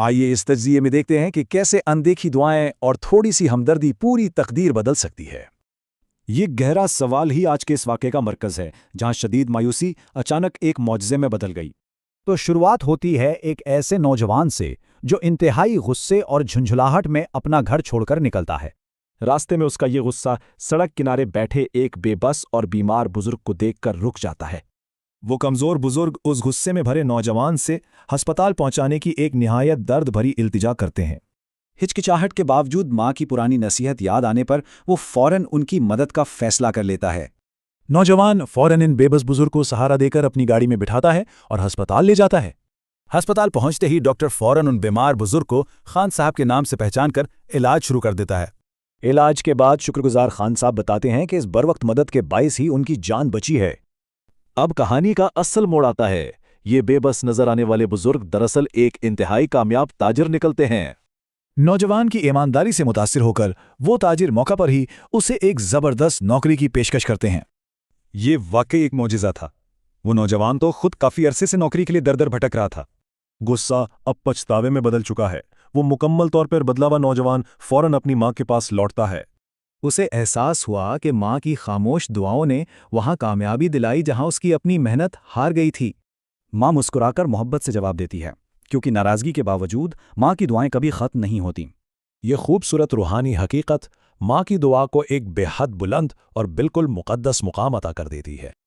آئیے اس تجزیے میں دیکھتے ہیں کہ کیسے اندیکھی دعائیں اور تھوڑی سی ہمدردی پوری تقدیر بدل سکتی ہے۔ یہ گہرا سوال ہی آج کے اس واقعے کا مرکز ہے، جہاں شدید مایوسی اچانک ایک معجزے میں بدل گئی۔ تو شروعات ہوتی ہے ایک ایسے نوجوان سے جو انتہائی غصے اور جھنجھلاہٹ میں اپنا گھر چھوڑ کر نکلتا ہے۔ راستے میں اس کا یہ غصہ سڑک کنارے بیٹھے ایک بے بس اور بیمار بزرگ کو دیکھ کر رک جاتا ہے۔ وہ کمزور بزرگ اس غصے میں بھرے نوجوان سے ہسپتال پہنچانے کی ایک نہایت درد بھری التجا کرتے ہیں۔ ہچکچاہٹ کے باوجود ماں کی پرانی نصیحت یاد آنے پر وہ فوراً ان کی مدد کا فیصلہ کر لیتا ہے۔ نوجوان فوراً ان بے بس بزرگ کو سہارا دے کر اپنی گاڑی میں بٹھاتا ہے اور ہسپتال لے جاتا ہے۔ ہسپتال پہنچتے ہی ڈاکٹر فوراً ان بیمار بزرگ کو خان صاحب کے نام سے پہچان کر علاج شروع کر دیتا ہے۔ علاج کے بعد شکرگزار خان صاحب بتاتے ہیں کہ اس بروقت مدد کے باعث ہی ان کی جان بچی ہے۔ اب کہانی کا اصل موڑ آتا ہے۔ یہ بے بس نظر آنے والے بزرگ دراصل ایک انتہائی کامیاب تاجر نکلتے ہیں۔ نوجوان کی ایمانداری سے متاثر ہو کر وہ تاجر موقع پر ہی اسے ایک زبردست نوکری کی پیشکش کرتے ہیں۔ یہ واقعی ایک معجزہ تھا۔ وہ نوجوان تو خود کافی عرصے سے نوکری کے لیے در در بھٹک رہا تھا۔ غصہ اب پچھتاوے میں بدل چکا ہے۔ وہ مکمل طور پر بدلا ہوا نوجوان فوراً اپنی ماں کے پاس لوٹتا ہے۔ اسے احساس ہوا کہ ماں کی خاموش دعاؤں نے وہاں کامیابی دلائی جہاں اس کی اپنی محنت ہار گئی تھی۔ ماں مسکرا کر محبت سے جواب دیتی ہے، کیونکہ ناراضگی کے باوجود ماں کی دعائیں کبھی ختم نہیں ہوتیں۔ یہ خوبصورت روحانی حقیقت ماں کی دعا کو ایک بے حد بلند اور بالکل مقدس مقام عطا کر دیتی ہے۔